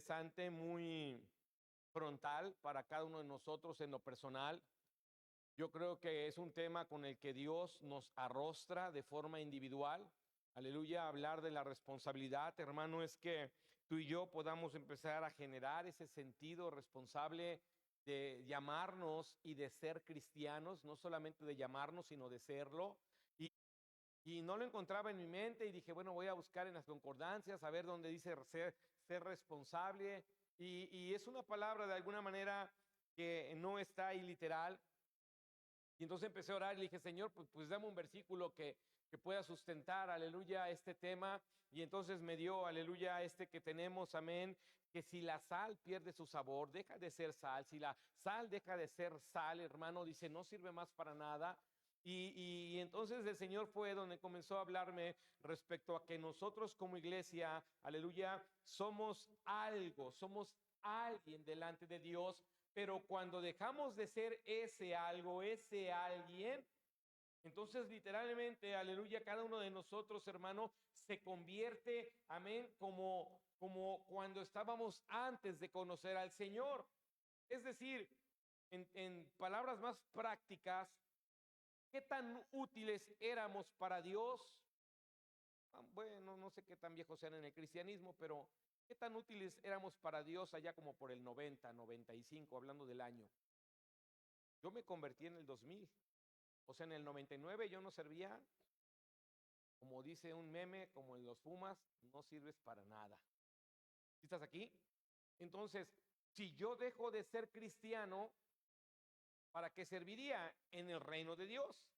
interesante, muy frontal para cada uno de nosotros en lo personal. Yo creo que es un tema con el que Dios nos arrostra de forma individual. Aleluya, hablar de la responsabilidad, hermano, es que tú y yo podamos empezar a generar ese sentido responsable de llamarnos y de ser cristianos, no solamente de llamarnos, sino de serlo. Y, y no lo encontraba en mi mente y dije, bueno, voy a buscar en las concordancias, a ver dónde dice ser responsable. Y es una palabra de alguna manera que no está ahí literal, y entonces empecé a orar y le dije, Señor, pues dame un versículo que pueda sustentar, aleluya, este tema. Y entonces me dio, aleluya, este que tenemos, amén, que si la sal pierde su sabor, deja de ser sal. Si la sal deja de ser sal, hermano, dice, no sirve más para nada. Y entonces el Señor fue donde comenzó a hablarme respecto a que nosotros como iglesia, aleluya, somos alguien delante de Dios, pero cuando dejamos de ser ese algo, ese alguien, entonces literalmente, aleluya, cada uno de nosotros, hermano, se convierte, amén, como cuando estábamos antes de conocer al Señor. Es decir, en palabras más prácticas, ¿qué tan útiles éramos para Dios? Bueno, no sé qué tan viejos sean en el cristianismo, pero ¿qué tan útiles éramos para Dios allá como por el 90, 95, hablando del año? Yo me convertí en el 2000. O sea, en el 99 yo no servía, como dice un meme, como en los fumas, no sirves para nada. ¿Sí estás aquí? Entonces, si yo dejo de ser cristiano, ¿para qué serviría en el reino de Dios?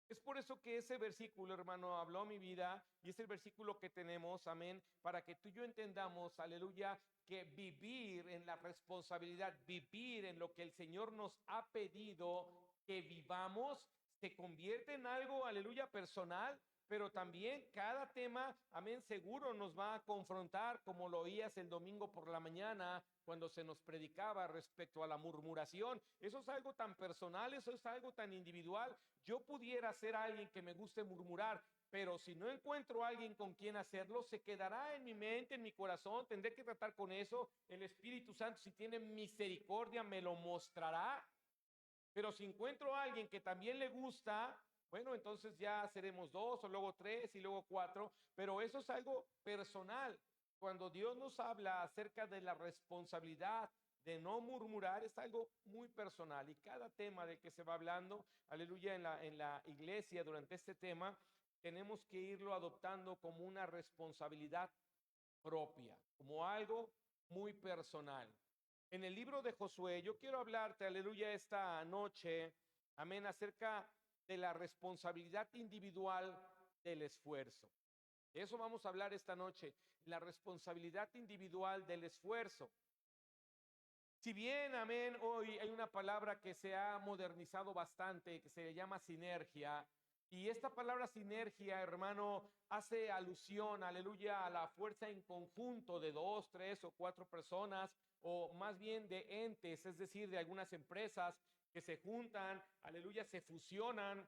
Es por eso que ese versículo, hermano, habló mi vida y es el versículo que tenemos, amén, para que tú y yo entendamos, aleluya, que vivir en la responsabilidad, vivir en lo que el Señor nos ha pedido que vivamos, se convierte en algo, aleluya, personal, pero también cada tema, amén, seguro nos va a confrontar, como lo oías el domingo por la mañana, cuando se nos predicaba respecto a la murmuración. Eso es algo tan personal, eso es algo tan individual. Yo pudiera ser alguien que me guste murmurar, pero si no encuentro a alguien con quien hacerlo, se quedará en mi mente, en mi corazón, tendré que tratar con eso. El Espíritu Santo, si tiene misericordia, me lo mostrará. Pero si encuentro a alguien que también le gusta, bueno, entonces ya seremos dos o luego tres y luego cuatro, pero eso es algo personal. Cuando Dios nos habla acerca de la responsabilidad de no murmurar, es algo muy personal y cada tema del que se va hablando, aleluya, en la iglesia durante este tema, tenemos que irlo adoptando como una responsabilidad propia, como algo muy personal. En el libro de Josué, yo quiero hablarte, aleluya, esta noche, amén, acerca de la responsabilidad individual del esfuerzo. De eso vamos a hablar esta noche, la responsabilidad individual del esfuerzo. Si bien, amén, hoy hay una palabra que se ha modernizado bastante, que se llama sinergia, y esta palabra sinergia, hermano, hace alusión, aleluya, a la fuerza en conjunto de dos, tres o cuatro personas, o más bien de entes, es decir, de algunas empresas que se juntan, aleluya, se fusionan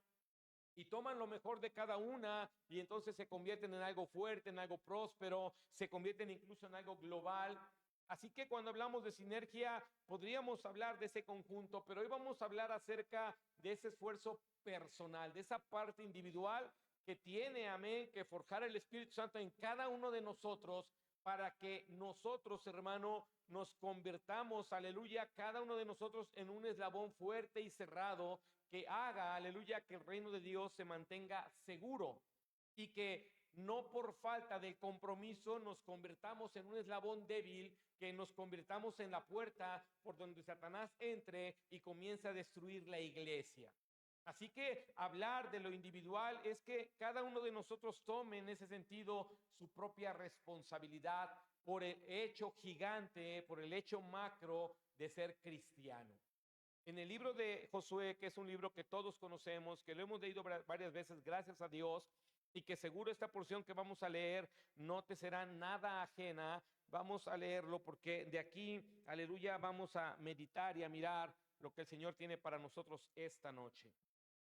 y toman lo mejor de cada una y entonces se convierten en algo fuerte, en algo próspero, se convierten incluso en algo global. Así que cuando hablamos de sinergia, podríamos hablar de ese conjunto, pero hoy vamos a hablar acerca de ese esfuerzo personal, de esa parte individual que tiene, amén, que forjar el Espíritu Santo en cada uno de nosotros para que nosotros, hermano, nos convertamos, aleluya, cada uno de nosotros en un eslabón fuerte y cerrado que haga, aleluya, que el reino de Dios se mantenga seguro y que no por falta de compromiso nos convertamos en un eslabón débil, que nos convirtamos en la puerta por donde Satanás entre y comience a destruir la iglesia. Así que hablar de lo individual es que cada uno de nosotros tome en ese sentido su propia responsabilidad por el hecho gigante, por el hecho macro de ser cristiano. En el libro de Josué, que es un libro que todos conocemos, que lo hemos leído varias veces, gracias a Dios, y que seguro esta porción que vamos a leer no te será nada ajena, vamos a leerlo porque de aquí, aleluya, vamos a meditar y a mirar lo que el Señor tiene para nosotros esta noche.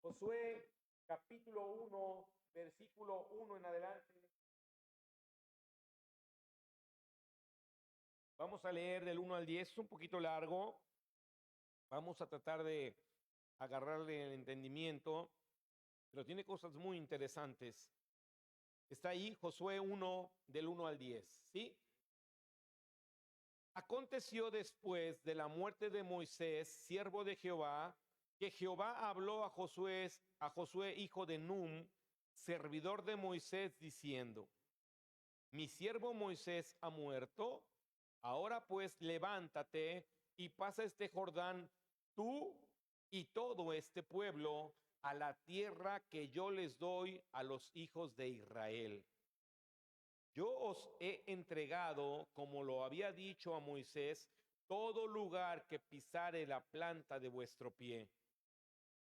Josué capítulo 1, versículo 1 en adelante. Vamos a leer del 1 al 10, es un poquito largo. Vamos a tratar de agarrarle el entendimiento, pero tiene cosas muy interesantes. Está ahí Josué 1 del 1 al 10, ¿sí? Aconteció después de la muerte de Moisés, siervo de Jehová, que Jehová habló a Josué hijo de Num, servidor de Moisés, diciendo: mi siervo Moisés ha muerto, ahora pues levántate y pasa este Jordán, tú y todo este pueblo, a la tierra que yo les doy a los hijos de Israel. Yo os he entregado, como lo había dicho a Moisés, todo lugar que pisare la planta de vuestro pie,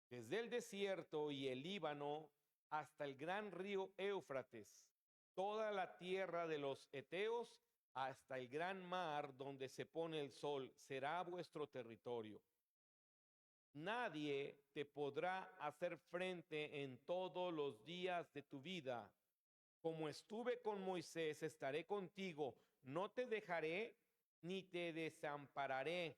desde el desierto y el Líbano hasta el gran río Éufrates, toda la tierra de los Eteos hasta el gran mar donde se pone el sol, será vuestro territorio. Nadie te podrá hacer frente en todos los días de tu vida. Como estuve con Moisés, estaré contigo, no te dejaré ni te desampararé.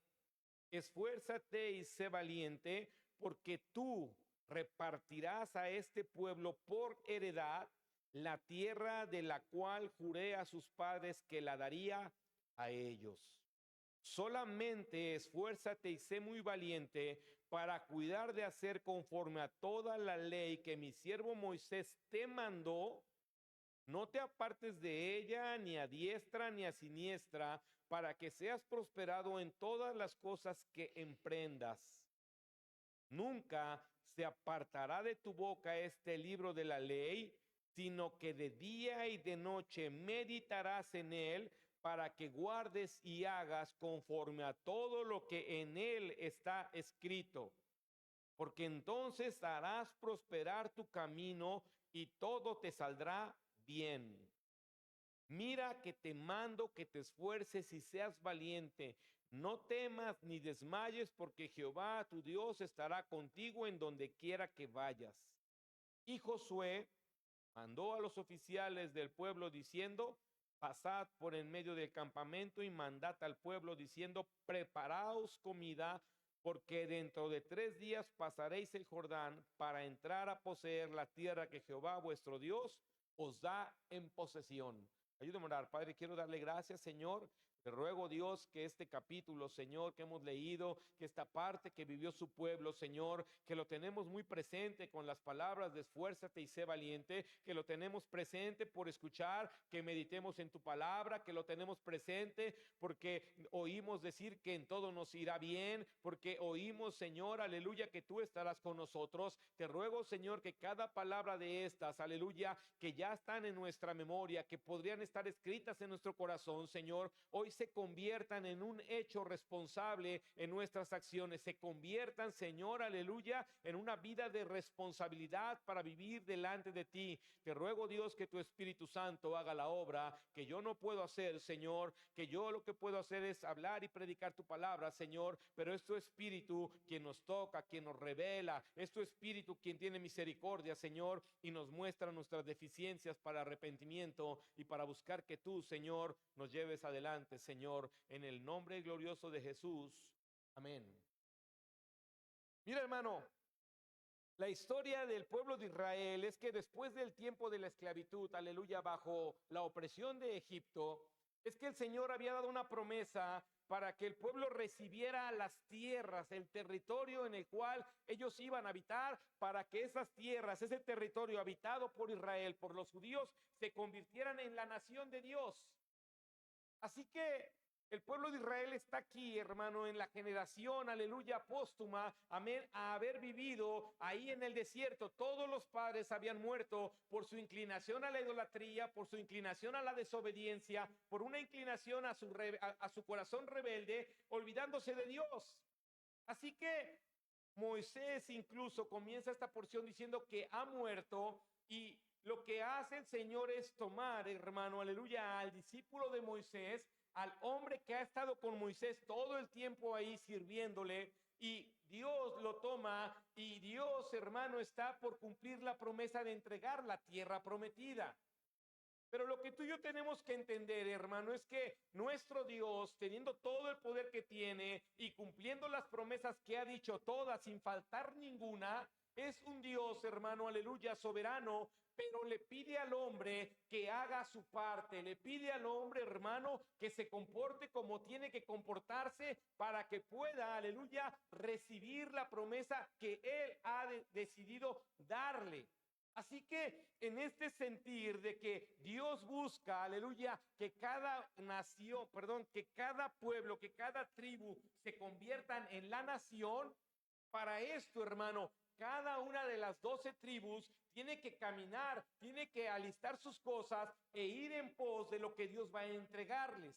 Esfuérzate y sé valiente, porque tú repartirás a este pueblo por heredad la tierra de la cual juré a sus padres que la daría a ellos. Solamente esfuérzate y sé muy valiente para cuidar de hacer conforme a toda la ley que mi siervo Moisés te mandó. No te apartes de ella ni a diestra ni a siniestra, para que seas prosperado en todas las cosas que emprendas. Nunca se apartará de tu boca este libro de la ley, sino que de día y de noche meditarás en él, para que guardes y hagas conforme a todo lo que en él está escrito. Porque entonces harás prosperar tu camino y todo te saldrá bien. Mira que te mando que te esfuerces y seas valiente. No temas ni desmayes, porque Jehová tu Dios estará contigo en donde quiera que vayas. Y Josué mandó a los oficiales del pueblo diciendo: pasad por en medio del campamento y mandad al pueblo diciendo: preparaos comida, porque dentro de 3 días pasaréis el Jordán para entrar a poseer la tierra que Jehová vuestro Dios os da en posesión. Ayúdame a orar. Padre, quiero darle gracias, Señor. Te ruego, Dios, que este capítulo, Señor, que hemos leído, que esta parte que vivió su pueblo, Señor, que lo tenemos muy presente con las palabras de esfuérzate y sé valiente, que lo tenemos presente por escuchar, que meditemos en tu palabra, que lo tenemos presente porque oímos decir que en todo nos irá bien, porque oímos, Señor, aleluya, que tú estarás con nosotros. Te ruego, Señor, que cada palabra de estas, aleluya, que ya están en nuestra memoria, que podrían estar escritas en nuestro corazón, Señor, hoy se conviertan en un hecho responsable en nuestras acciones, se conviertan, Señor, aleluya, en una vida de responsabilidad para vivir delante de ti. Te ruego, Dios, que tu Espíritu Santo haga la obra que yo no puedo hacer, Señor, que yo lo que puedo hacer es hablar y predicar tu palabra, Señor, pero es tu Espíritu quien nos toca, quien nos revela, es tu Espíritu quien tiene misericordia, Señor, y nos muestra nuestras deficiencias para arrepentimiento y para buscar que tú, Señor, nos lleves adelante, Señor, en el nombre glorioso de Jesús. Amén. Mira, hermano, la historia del pueblo de Israel es que después del tiempo de la esclavitud, aleluya, bajo la opresión de Egipto, es que el Señor había dado una promesa para que el pueblo recibiera las tierras, el territorio en el cual ellos iban a habitar, para que esas tierras, ese territorio habitado por Israel, por los judíos, se convirtieran en la nación de Dios. Así que el pueblo de Israel está aquí, hermano, en la generación, aleluya, póstuma, amén, a haber vivido ahí en el desierto. Todos los padres habían muerto por su inclinación a la idolatría, por su inclinación a la desobediencia, por una inclinación a su corazón rebelde, olvidándose de Dios. Así que Moisés incluso comienza esta porción diciendo que ha muerto, y lo que hace el Señor es tomar, hermano, aleluya, al discípulo de Moisés, al hombre que ha estado con Moisés todo el tiempo ahí sirviéndole, y Dios lo toma, y Dios, hermano, está por cumplir la promesa de entregar la tierra prometida. Pero lo que tú y yo tenemos que entender, hermano, es que nuestro Dios, teniendo todo el poder que tiene y cumpliendo las promesas que ha dicho todas sin faltar ninguna, es un Dios, hermano, aleluya, soberano, pero le pide al hombre que haga su parte, le pide al hombre, hermano, que se comporte como tiene que comportarse para que pueda, aleluya, recibir la promesa que él ha decidido darle. Así que en este sentir de que Dios busca, aleluya, que cada nación, perdón, que cada pueblo, que cada tribu se conviertan en la nación, para esto, hermano, cada una de las 12 tribus tiene que caminar, tiene que alistar sus cosas e ir en pos de lo que Dios va a entregarles.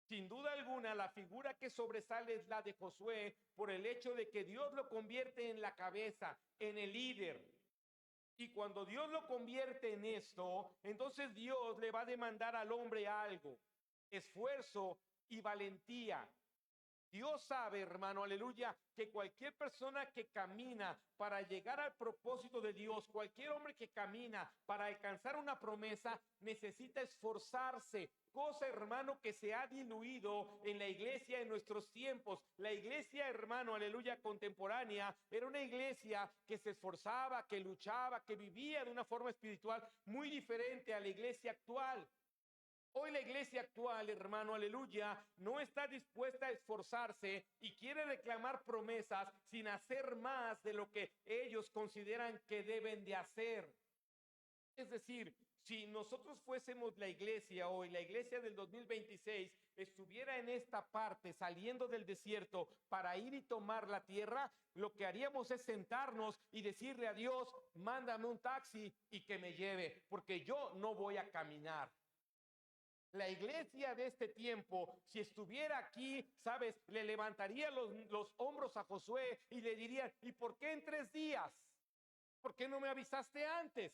Sin duda alguna, la figura que sobresale es la de Josué por el hecho de que Dios lo convierte en la cabeza, en el líder. Y cuando Dios lo convierte en esto, entonces Dios le va a demandar al hombre algo: esfuerzo y valentía. Dios sabe, hermano, aleluya, que cualquier persona que camina para llegar al propósito de Dios, cualquier hombre que camina para alcanzar una promesa, necesita esforzarse. Cosa, hermano, que se ha diluido en la iglesia en nuestros tiempos. La iglesia, hermano, aleluya, contemporánea, era una iglesia que se esforzaba, que luchaba, que vivía de una forma espiritual muy diferente a la iglesia actual. Hoy la iglesia actual, hermano, aleluya, no está dispuesta a esforzarse y quiere reclamar promesas sin hacer más de lo que ellos consideran que deben de hacer. Es decir, si nosotros fuésemos la iglesia hoy, la iglesia del 2026, estuviera en esta parte saliendo del desierto para ir y tomar la tierra, lo que haríamos es sentarnos y decirle a Dios: mándame un taxi y que me lleve, porque yo no voy a caminar. La iglesia de este tiempo, si estuviera aquí, sabes, le levantaría los hombros a Josué y le diría: ¿y por qué en 3 días? ¿Por qué no me avisaste antes?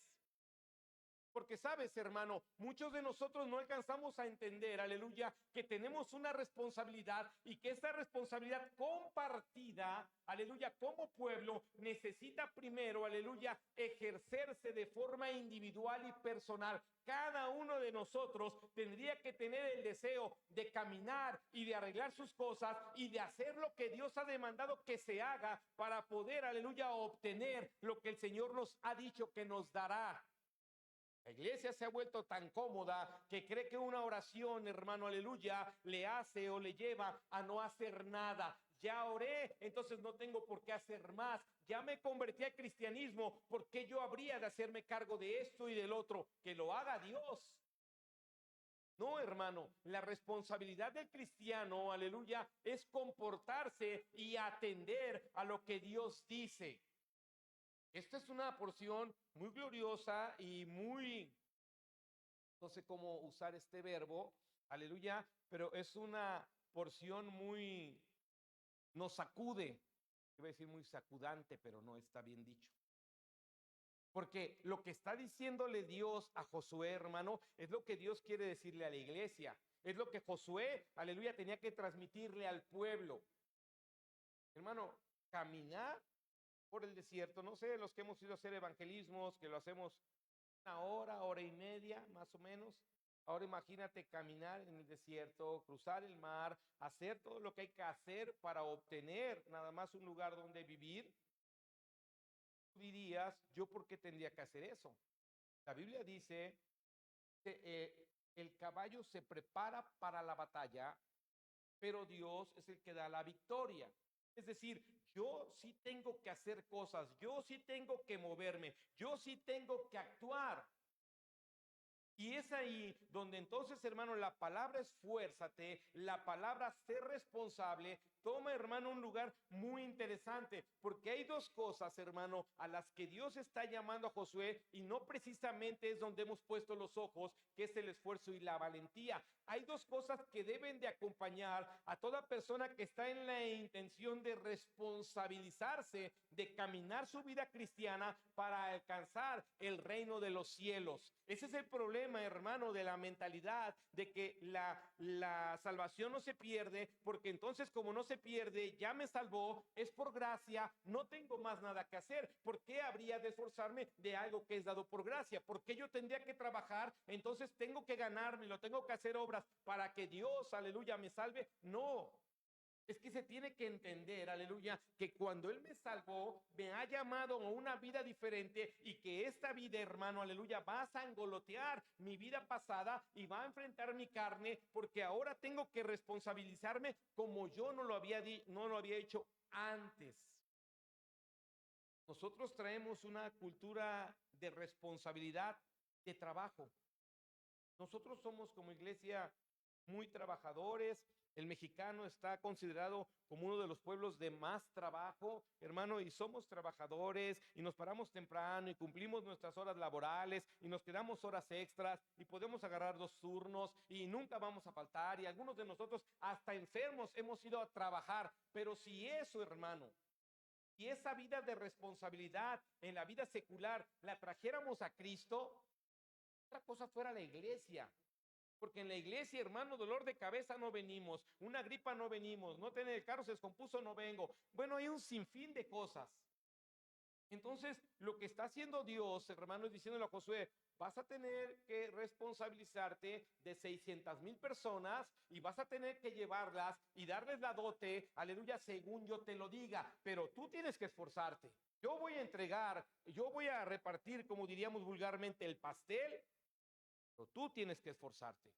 Porque sabes, hermano, muchos de nosotros no alcanzamos a entender, aleluya, que tenemos una responsabilidad y que esta responsabilidad compartida, aleluya, como pueblo, necesita primero, aleluya, ejercerse de forma individual y personal. Cada uno de nosotros tendría que tener el deseo de caminar y de arreglar sus cosas y de hacer lo que Dios ha demandado que se haga para poder, aleluya, obtener lo que el Señor nos ha dicho que nos dará. La iglesia se ha vuelto tan cómoda que cree que una oración, hermano, aleluya, le hace o le lleva a no hacer nada. Ya oré, entonces no tengo por qué hacer más. Ya me convertí al cristianismo, ¿por qué yo habría de hacerme cargo de esto y del otro? Que lo haga Dios. No, hermano, la responsabilidad del cristiano, aleluya, es comportarse y atender a lo que Dios dice. Esta es una porción muy gloriosa y muy, no sé cómo usar este verbo, aleluya, pero es una porción muy, nos sacude, iba a decir muy sacudante, pero no está bien dicho. Porque lo que está diciéndole Dios a Josué, hermano, es lo que Dios quiere decirle a la iglesia. Es lo que Josué, aleluya, tenía que transmitirle al pueblo. Hermano, caminar por el desierto, no sé, los que hemos ido a hacer evangelismos, que lo hacemos 1 hora, 1 hora y media, más o menos. Ahora imagínate caminar en el desierto, cruzar el mar, hacer todo lo que hay que hacer para obtener nada más un lugar donde vivir. Tú dirías: ¿yo por qué tendría que hacer eso? La Biblia dice que el caballo se prepara para la batalla, pero Dios es el que da la victoria. Es decir, yo sí tengo que hacer cosas, yo sí tengo que moverme, yo sí tengo que actuar. Y es ahí donde entonces, hermano, la palabra esfuérzate, la palabra ser responsable, toma, hermano, un lugar muy interesante, porque hay dos cosas, hermano, a las que Dios está llamando a Josué, y no precisamente es donde hemos puesto los ojos, que es el esfuerzo y la valentía. Hay dos cosas que deben de acompañar a toda persona que está en la intención de responsabilizarse, de caminar su vida cristiana para alcanzar el reino de los cielos. Ese es el problema, problema, hermano, de la mentalidad de que la salvación no se pierde, porque entonces como no se pierde, ya me salvó, es por gracia, no tengo más nada que hacer. ¿Por qué habría de esforzarme de algo que es dado por gracia? ¿Por qué yo tendría que trabajar? Entonces tengo que ganármelo, tengo que hacer obras para que Dios, aleluya, me salve. No. Es que se tiene que entender, aleluya, que cuando Él me salvó, me ha llamado a una vida diferente y que esta vida, hermano, aleluya, va a sangolotear mi vida pasada y va a enfrentar mi carne, porque ahora tengo que responsabilizarme como yo no lo había hecho antes. Nosotros traemos una cultura de responsabilidad, de trabajo. Nosotros somos como iglesia muy trabajadores. El mexicano está considerado como uno de los pueblos de más trabajo, hermano, y somos trabajadores y nos paramos temprano y cumplimos nuestras horas laborales y nos quedamos horas extras y podemos agarrar 2 turnos y nunca vamos a faltar, y algunos de nosotros hasta enfermos hemos ido a trabajar. Pero si eso, hermano, y esa vida de responsabilidad en la vida secular la trajéramos a Cristo, otra cosa fuera la iglesia. Porque en la iglesia, hermano, dolor de cabeza no venimos, una gripa no venimos, no tener el carro se descompuso no vengo. Bueno, hay un sinfín de cosas. Entonces, lo que está haciendo Dios, hermano, es diciéndole a Josué: vas a tener que responsabilizarte de 600,000 personas y vas a tener que llevarlas y darles la dote, aleluya, según yo te lo diga, pero tú tienes que esforzarte. Yo voy a entregar, yo voy a repartir, como diríamos vulgarmente, el pastel, pero tú tienes que esforzarte.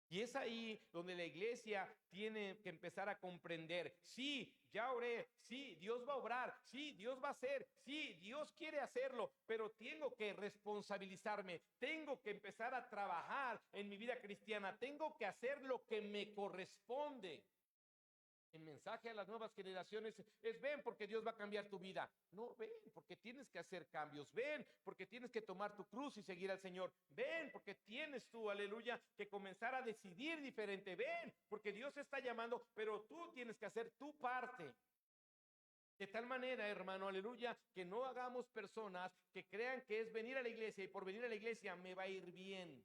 Y es ahí donde la iglesia tiene que empezar a comprender: sí, ya oré, sí, Dios va a obrar, sí, Dios va a hacer, sí, Dios quiere hacerlo, pero tengo que responsabilizarme, tengo que empezar a trabajar en mi vida cristiana, tengo que hacer lo que me corresponde. El mensaje a las nuevas generaciones es: ven porque Dios va a cambiar tu vida. No, ven porque tienes que hacer cambios. Ven porque tienes que tomar tu cruz y seguir al Señor. Ven porque tienes tú, aleluya, que comenzar a decidir diferente. Ven porque Dios está llamando, pero tú tienes que hacer tu parte. De tal manera, hermano, aleluya, que no hagamos personas que crean que es venir a la iglesia y por venir a la iglesia me va a ir bien.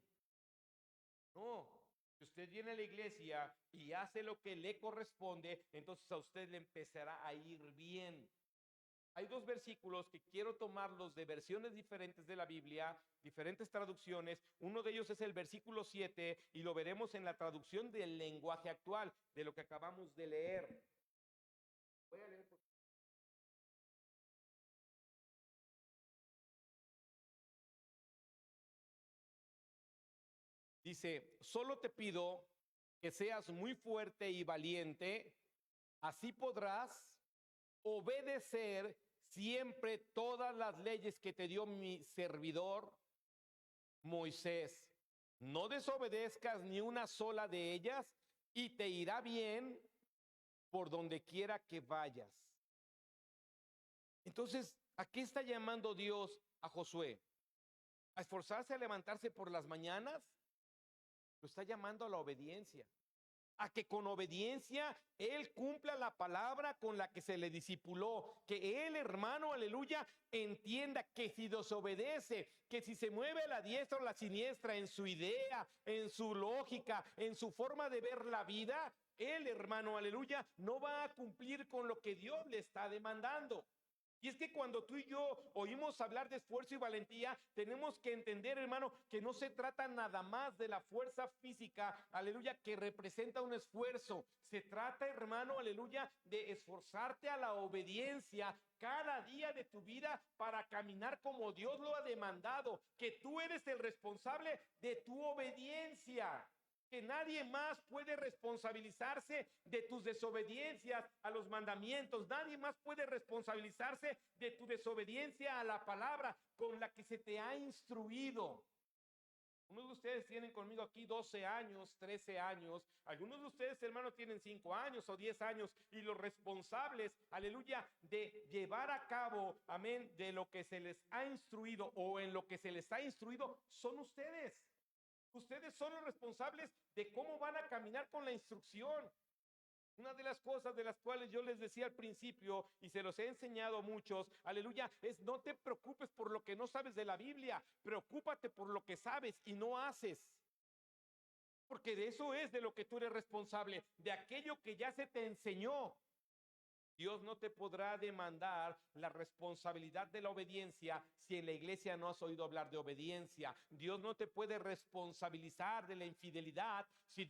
No. Si usted viene a la iglesia y hace lo que le corresponde, entonces a usted le empezará a ir bien. Hay 2 versículos que quiero tomarlos de versiones diferentes de la Biblia, diferentes traducciones. Uno de ellos es el versículo 7 y lo veremos en la traducción del lenguaje actual, de lo que acabamos de leer. Voy a leer. Dice: solo te pido que seas muy fuerte y valiente, así podrás obedecer siempre todas las leyes que te dio mi servidor Moisés. No desobedezcas ni una sola de ellas y te irá bien por donde quiera que vayas. Entonces, ¿a qué está llamando Dios a Josué? ¿A esforzarse a levantarse por las mañanas? Lo está llamando a la obediencia. A que con obediencia él cumpla la palabra con la que se le discipuló, que él, hermano, aleluya, entienda que si desobedece, que si se mueve a la diestra o la siniestra en su idea, en su lógica, en su forma de ver la vida, él, hermano, aleluya, no va a cumplir con lo que Dios le está demandando. Y es que cuando tú y yo oímos hablar de esfuerzo y valentía, tenemos que entender, hermano, que no se trata nada más de la fuerza física, aleluya, que representa un esfuerzo. Se trata, hermano, aleluya, de esforzarte a la obediencia cada día de tu vida para caminar como Dios lo ha demandado, que tú eres el responsable de tu obediencia, que nadie más puede responsabilizarse de tus desobediencias a los mandamientos. Nadie más puede responsabilizarse de tu desobediencia a la palabra con la que se te ha instruido. Algunos de ustedes tienen conmigo aquí 12 años, 13 años. Algunos de ustedes, hermanos, tienen 5 años o 10 años. Y los responsables, aleluya, de llevar a cabo, amén, de lo que se les ha instruido o en lo que se les ha instruido son ustedes. Ustedes son los responsables de cómo van a caminar con la instrucción. Una de las cosas de las cuales yo les decía al principio y se los he enseñado a muchos, aleluya, es no te preocupes por lo que no sabes de la Biblia, preocúpate por lo que sabes y no haces. Porque de eso es de lo que tú eres responsable, de aquello que ya se te enseñó. Dios no te podrá demandar la responsabilidad de la obediencia si en la iglesia no has oído hablar de obediencia. Dios no te puede responsabilizar de la infidelidad si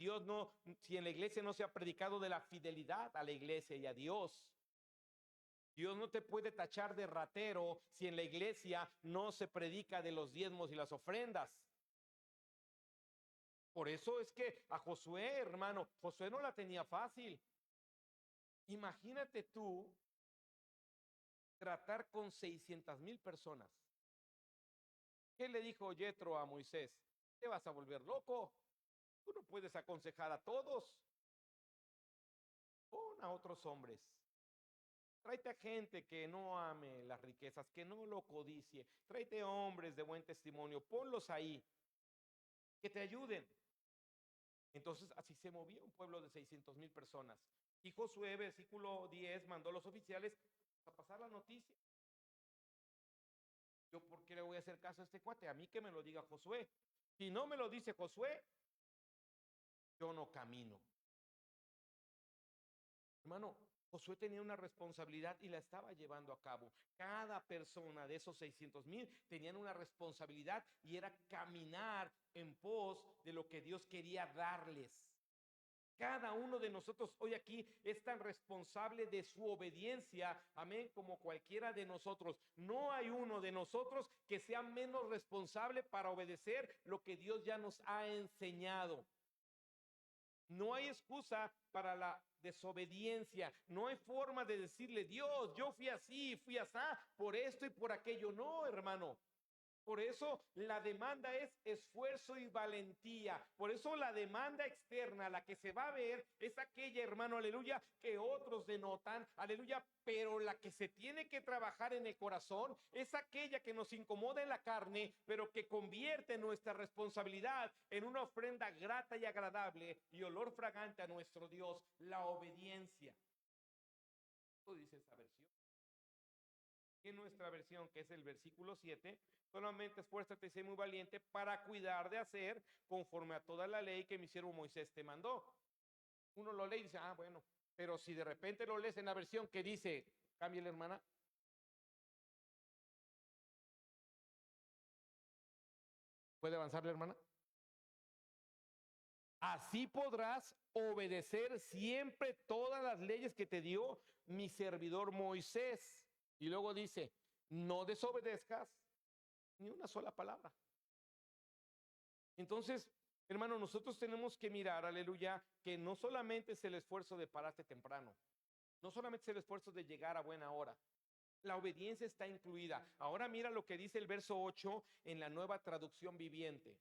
en la iglesia no se ha predicado de la fidelidad a la iglesia y a Dios. Dios no te puede tachar de ratero si en la iglesia no se predica de los diezmos y las ofrendas. Por eso es que a Josué, hermano, Josué no la tenía fácil. Imagínate tú tratar con 600,000 personas. ¿Qué le dijo Yetro a Moisés? Te vas a volver loco. Tú no puedes aconsejar a todos. Pon a otros hombres. Tráete a gente que no ame las riquezas, que no lo codicie. Tráete hombres de buen testimonio. Ponlos ahí, que te ayuden. Entonces así se movía un pueblo de 600,000 personas. Y Josué, versículo 10, mandó a los oficiales a pasar la noticia. Yo, ¿por qué le voy a hacer caso a este cuate? A mí que me lo diga Josué. Si no me lo dice Josué, yo no camino. Hermano, Josué tenía una responsabilidad y la estaba llevando a cabo. Cada persona de esos 600,000 tenían una responsabilidad y era caminar en pos de lo que Dios quería darles. Cada uno de nosotros hoy aquí es tan responsable de su obediencia, amén, como cualquiera de nosotros. No hay uno de nosotros que sea menos responsable para obedecer lo que Dios ya nos ha enseñado. No hay excusa para la desobediencia. No hay forma de decirle, Dios, yo fui así, fui así, por esto y por aquello. No, hermano. Por eso la demanda es esfuerzo y valentía. Por eso la demanda externa, la que se va a ver, es aquella, hermano, aleluya, que otros denotan, aleluya, pero la que se tiene que trabajar en el corazón es aquella que nos incomoda en la carne, pero que convierte nuestra responsabilidad en una ofrenda grata y agradable y olor fragante a nuestro Dios, la obediencia. ¿Qué dice esa versión? En nuestra versión, que es el versículo 7, solamente esfuérzate y sé muy valiente para cuidar de hacer conforme a toda la ley que mi siervo Moisés te mandó. Uno lo lee y dice, bueno, pero si de repente lo lees en la versión que dice, cámbiale, hermana. ¿Puede avanzarle, hermana? Así podrás obedecer siempre todas las leyes que te dio mi servidor Moisés. Y luego dice, no desobedezcas ni una sola palabra. Entonces, hermano, nosotros tenemos que mirar, aleluya, que no solamente es el esfuerzo de pararte temprano, no solamente es el esfuerzo de llegar a buena hora. La obediencia está incluida. Ahora mira lo que dice el verso 8 en la Nueva Traducción Viviente.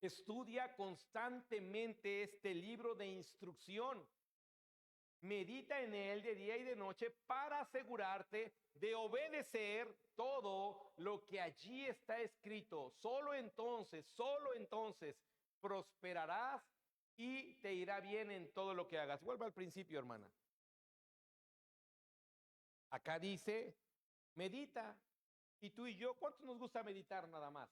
Estudia constantemente este libro de instrucción. Medita en él de día y de noche para asegurarte de obedecer todo lo que allí está escrito. Solo entonces prosperarás y te irá bien en todo lo que hagas. Vuelva al principio, hermana. Acá dice, medita. Y tú y yo, ¿cuántos nos gusta meditar nada más?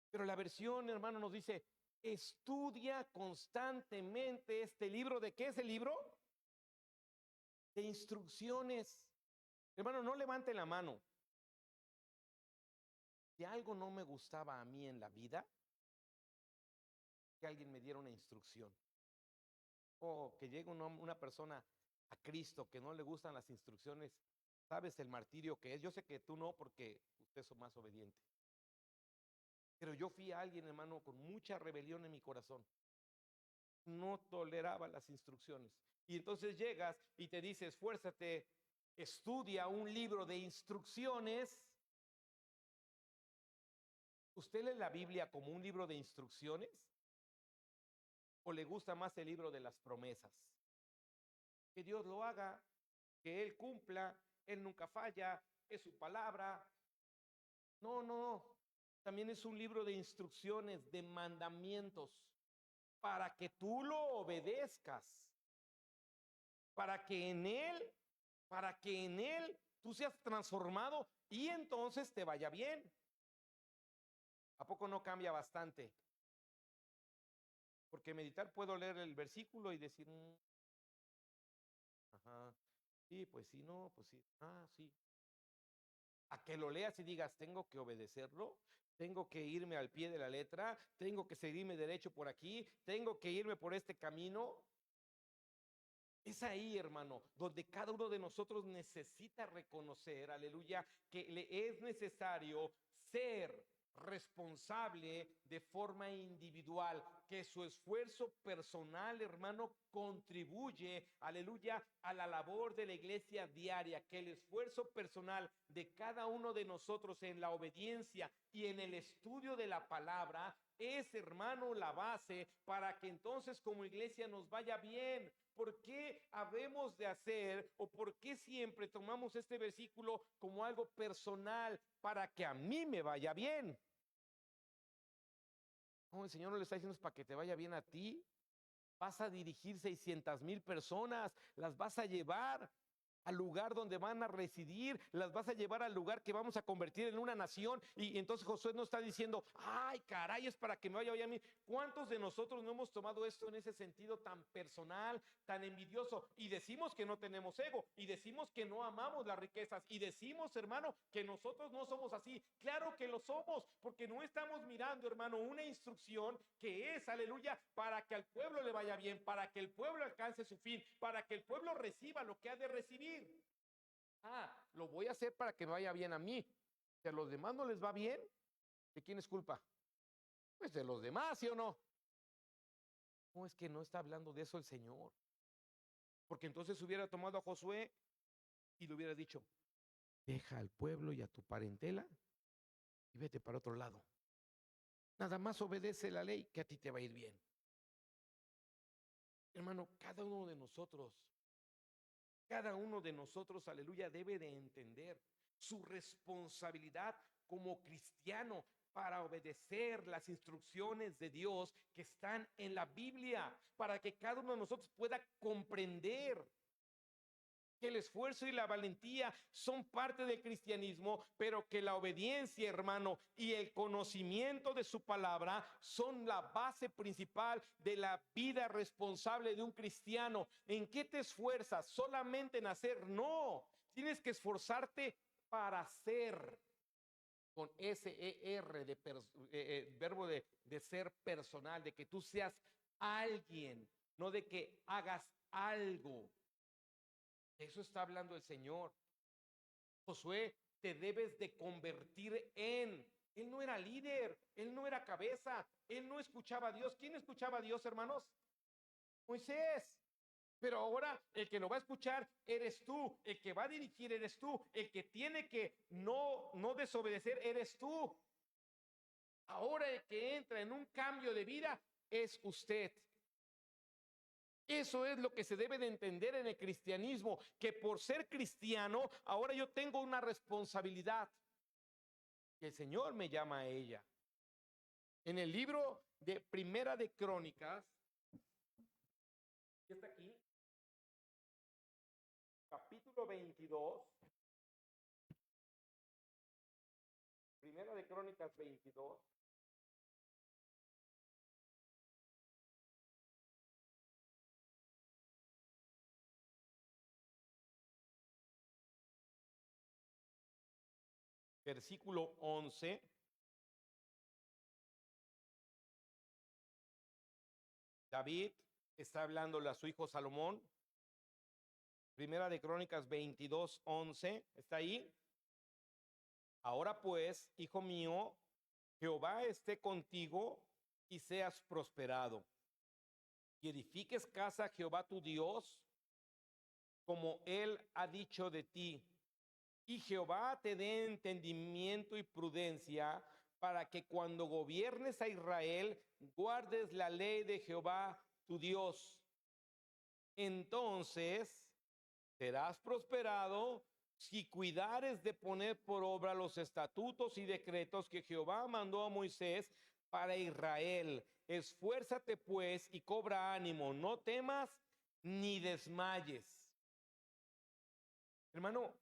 Pero la versión, hermano, nos dice, estudia constantemente este libro. ¿De qué es el libro? De instrucciones. Hermano, no levante la mano. Si algo no me gustaba a mí en la vida, que alguien me diera una instrucción. O que llegue una persona a Cristo que no le gustan las instrucciones. ¿Sabes el martirio que es? Yo sé que tú no, porque usted es más obediente. Pero yo fui a alguien, hermano, con mucha rebelión en mi corazón. No toleraba las instrucciones. Y entonces llegas y te dice, esfuérzate, estudia un libro de instrucciones. ¿Usted lee la Biblia como un libro de instrucciones? ¿O le gusta más el libro de las promesas? Que Dios lo haga, que Él cumpla Él nunca falla, es su palabra. No, no, también es un libro de instrucciones, de mandamientos, para que tú lo obedezcas, para que en él, para que en él tú seas transformado y entonces te vaya bien. ¿A poco no cambia bastante? Porque meditar puedo leer el versículo y decir, ajá, sí, pues sí, no, pues sí, sí. A que lo leas y digas, tengo que obedecerlo, tengo que irme al pie de la letra, tengo que seguirme derecho por aquí, tengo que irme por este camino. Es ahí, hermano, donde cada uno de nosotros necesita reconocer, aleluya, que le es necesario ser responsable de forma individual, que su esfuerzo personal, hermano, contribuye, aleluya, a la labor de la iglesia diaria, que el esfuerzo personal de cada uno de nosotros en la obediencia y en el estudio de la palabra es, hermano, la base para que entonces como iglesia nos vaya bien. ¿Por qué habemos de hacer o por qué siempre tomamos este versículo como algo personal para que a mí me vaya bien? No, el Señor no le está diciendo es para que te vaya bien a ti. Vas a dirigir 600,000 personas, las vas a llevar al lugar donde van a residir, las vas a llevar al lugar que vamos a convertir en una nación. Y entonces Josué no está diciendo, ay, caray, es para que me vaya bien a mí. ¿Cuántos de nosotros no hemos tomado esto en ese sentido tan personal, tan envidioso? Y decimos que no tenemos ego, y decimos que no amamos las riquezas, y decimos, hermano, que nosotros no somos así. Claro que lo somos, porque no estamos mirando, hermano, una instrucción que es, aleluya, para que al pueblo le vaya bien, para que el pueblo alcance su fin, para que el pueblo reciba lo que ha de recibir. Lo voy a hacer para que me vaya bien a mí. Si a los demás no les va bien, ¿de quién es culpa? Pues de los demás, ¿sí o no? No, es que no está hablando de eso el Señor. Porque entonces hubiera tomado a Josué y le hubiera dicho, deja al pueblo y a tu parentela y vete para otro lado. Nada más obedece la ley que a ti te va a ir bien. Hermano, cada uno de nosotros, aleluya, debe de entender su responsabilidad como cristiano para obedecer las instrucciones de Dios que están en la Biblia, para que cada uno de nosotros pueda comprender que el esfuerzo y la valentía son parte del cristianismo, pero que la obediencia, hermano, y el conocimiento de su palabra son la base principal de la vida responsable de un cristiano. ¿En qué te esfuerzas? ¿Solamente en hacer? No, tienes que esforzarte para ser, con S-E-R, verbo de ser personal, de que tú seas alguien, no de que hagas algo. Eso está hablando el Señor. Josué, te debes de convertir en. Él no era líder, él no era cabeza, él no escuchaba a Dios. ¿Quién escuchaba a Dios, hermanos? Moisés. Pero ahora el que lo va a escuchar eres tú, el que va a dirigir eres tú, el que tiene que no desobedecer eres tú. Ahora el que entra en un cambio de vida es usted. Eso es lo que se debe de entender en el cristianismo, que por ser cristiano, ahora yo tengo una responsabilidad. Y el Señor me llama a ella. En el libro de Primera de Crónicas, ¿qué está aquí? Capítulo 22. Primera de Crónicas 22. Versículo 11. David está hablándole a su hijo Salomón. Primera de Crónicas 22, 11. ¿Está ahí? Ahora pues, hijo mío, Jehová esté contigo y seas prosperado. Y edifiques casa a Jehová tu Dios, como él ha dicho de ti. Y Jehová te dé entendimiento y prudencia para que cuando gobiernes a Israel, guardes la ley de Jehová tu Dios. Entonces serás prosperado si cuidares de poner por obra los estatutos y decretos que Jehová mandó a Moisés para Israel. Esfuérzate pues y cobra ánimo, no temas ni desmayes. Hermano,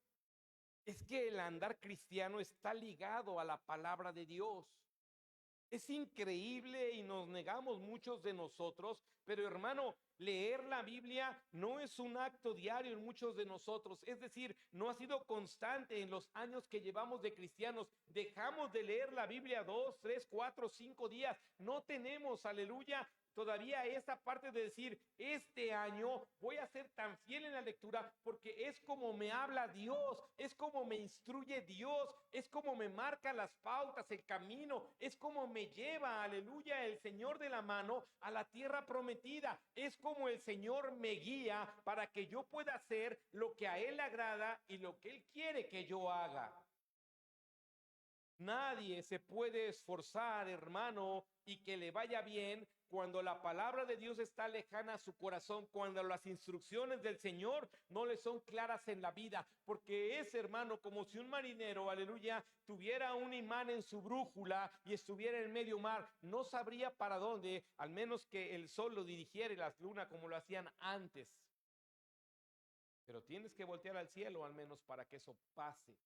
es que el andar cristiano está ligado a la palabra de Dios. Es increíble y nos negamos muchos de nosotros, pero hermano, leer la Biblia no es un acto diario en muchos de nosotros. Es decir, no ha sido constante en los años que llevamos de cristianos. Dejamos de leer la Biblia 2, 3, 4, 5 días. No tenemos, aleluya, todavía esa parte de decir, este año voy a ser tan fiel en la lectura porque es como me habla Dios, es como me instruye Dios, es como me marca las pautas, el camino, es como me lleva, aleluya, el Señor de la mano a la tierra prometida, es como el Señor me guía para que yo pueda hacer lo que a Él le agrada y lo que Él quiere que yo haga. Nadie se puede esforzar, hermano, y que le vaya bien cuando la palabra de Dios está lejana a su corazón, cuando las instrucciones del Señor no le son claras en la vida, porque es, hermano, como si un marinero, aleluya, tuviera un imán en su brújula y estuviera en medio mar, no sabría para dónde, al menos que el sol lo dirigiera y las lunas como lo hacían antes. Pero tienes que voltear al cielo al menos para que eso pase.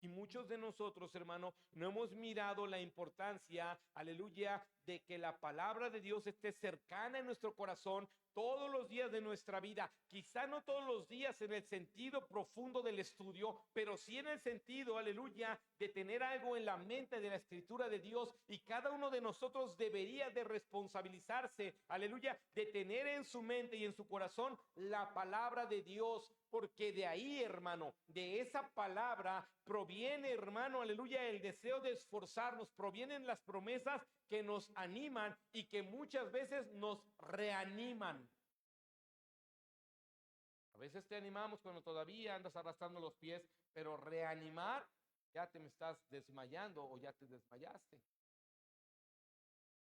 Y muchos de nosotros, hermano, no hemos mirado la importancia, aleluya, de que la palabra de Dios esté cercana en nuestro corazón todos los días de nuestra vida. Quizá no todos los días en el sentido profundo del estudio, pero sí en el sentido, aleluya, de tener algo en la mente de la escritura de Dios. Y cada uno de nosotros debería de responsabilizarse, aleluya, de tener en su mente y en su corazón la palabra de Dios. Porque de ahí, hermano, de esa palabra proviene, hermano, aleluya, el deseo de esforzarnos, provienen las promesas que nos animan y que muchas veces nos reaniman. A veces te animamos cuando todavía andas arrastrando los pies, pero reanimar, ya te me estás desmayando o ya te desmayaste.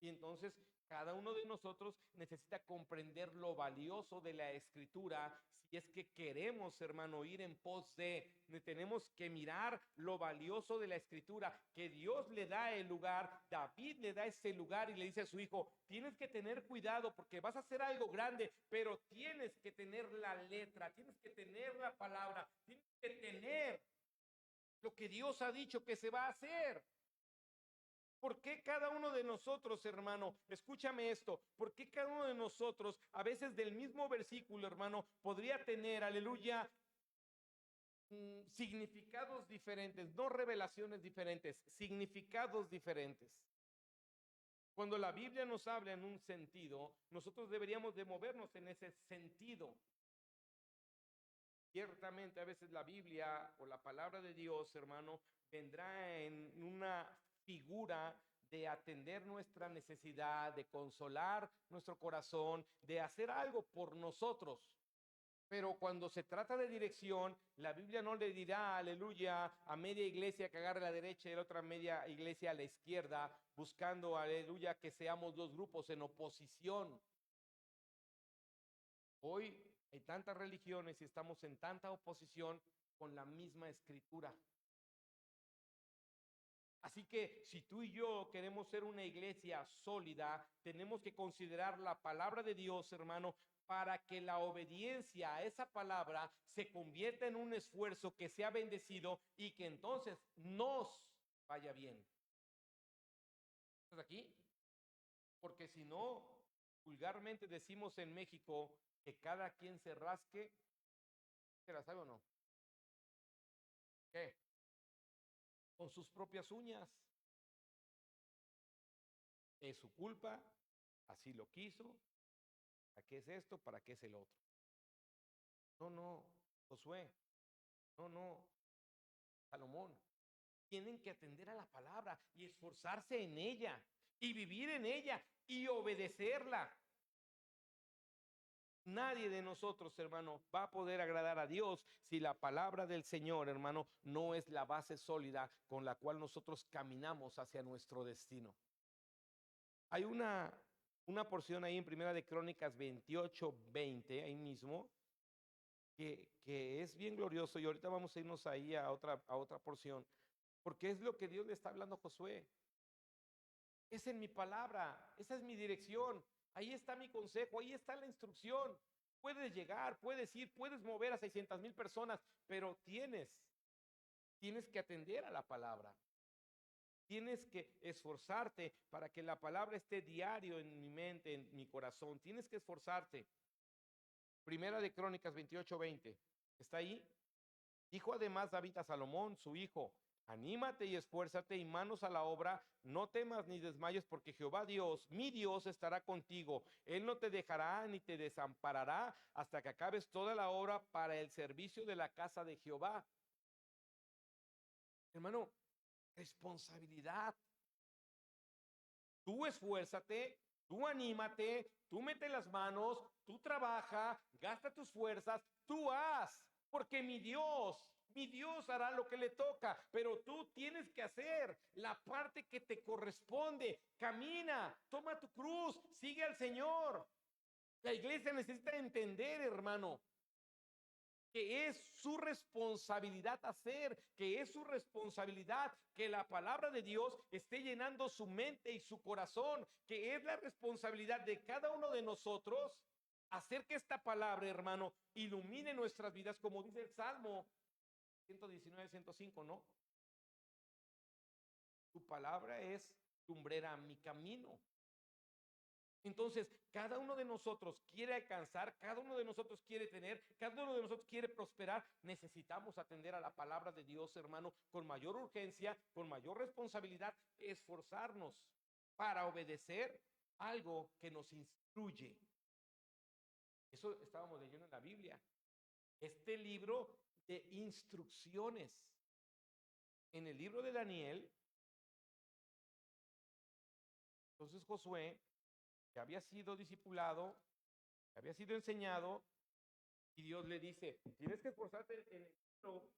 Y entonces cada uno de nosotros necesita comprender lo valioso de la escritura. Si es que queremos, hermano, ir en pos de, tenemos que mirar lo valioso de la escritura, que Dios le da el lugar, David le da ese lugar y le dice a su hijo, tienes que tener cuidado porque vas a hacer algo grande, pero tienes que tener la letra, tienes que tener la palabra, tienes que tener lo que Dios ha dicho que se va a hacer. ¿Por qué cada uno de nosotros, hermano, escúchame esto, por qué cada uno de nosotros, a veces del mismo versículo, hermano, podría tener, aleluya, significados diferentes, no revelaciones diferentes, significados diferentes? Cuando la Biblia nos habla en un sentido, nosotros deberíamos de movernos en ese sentido. Ciertamente a veces la Biblia o la palabra de Dios, hermano, vendrá en una figura de atender nuestra necesidad, de consolar nuestro corazón, de hacer algo por nosotros. Pero cuando se trata de dirección, la Biblia no le dirá, aleluya, a media iglesia que agarre a la derecha y a la otra media iglesia a la izquierda, buscando, aleluya, que seamos dos grupos en oposición. Hoy hay tantas religiones y estamos en tanta oposición con la misma escritura. Así que si tú y yo queremos ser una iglesia sólida, tenemos que considerar la palabra de Dios, hermano, para que la obediencia a esa palabra se convierta en un esfuerzo que sea bendecido y que entonces nos vaya bien. ¿Estás aquí? Porque si no, vulgarmente decimos en México que cada quien se rasque, ¿se la sabe o no? ¿Qué? Con sus propias uñas. Es su culpa, así lo quiso. ¿Para qué es esto? ¿Para qué es el otro? No, no, Josué. No, no, Salomón. Tienen que atender a la palabra y esforzarse en ella y vivir en ella y obedecerla. Nadie de nosotros, hermano, va a poder agradar a Dios si la palabra del Señor, hermano, no es la base sólida con la cual nosotros caminamos hacia nuestro destino. Hay una porción ahí en Primera de Crónicas 28:20, ahí mismo, que es bien glorioso, y ahorita vamos a irnos ahí a otra porción, porque es lo que Dios le está hablando a Josué. Es en mi palabra, esa es mi dirección, ahí está mi consejo, ahí está la instrucción. Puedes llegar, puedes ir, puedes mover a 600,000 personas, pero tienes que atender a la palabra. Tienes que esforzarte para que la palabra esté diario en mi mente, en mi corazón. Tienes que esforzarte. Primera de Crónicas 28:20. ¿Está ahí? Dijo además David a Salomón, su hijo: anímate y esfuérzate y manos a la obra, no temas ni desmayes, porque Jehová Dios, mi Dios, estará contigo. Él no te dejará ni te desamparará hasta que acabes toda la obra para el servicio de la casa de Jehová. Hermano, responsabilidad. Tú esfuérzate, tú anímate, tú mete las manos, tú trabaja, gasta tus fuerzas, tú haz, porque mi Dios hará lo que le toca, pero tú tienes que hacer la parte que te corresponde. Camina, toma tu cruz, sigue al Señor. La iglesia necesita entender, hermano, que es su responsabilidad hacer, que es su responsabilidad que la palabra de Dios esté llenando su mente y su corazón, que es la responsabilidad de cada uno de nosotros hacer que esta palabra, hermano, ilumine nuestras vidas, como dice el Salmo 119:105, ¿no? Tu palabra es lumbrera a mi camino. Entonces, cada uno de nosotros quiere alcanzar, cada uno de nosotros quiere tener, cada uno de nosotros quiere prosperar. Necesitamos atender a la palabra de Dios, hermano, con mayor urgencia, con mayor responsabilidad, esforzarnos para obedecer algo que nos instruye. Eso estábamos leyendo en la Biblia. Este libro de instrucciones. En el libro de Daniel, entonces Josué, que había sido discipulado, que había sido enseñado, y Dios le dice: tienes que esforzarte en el libro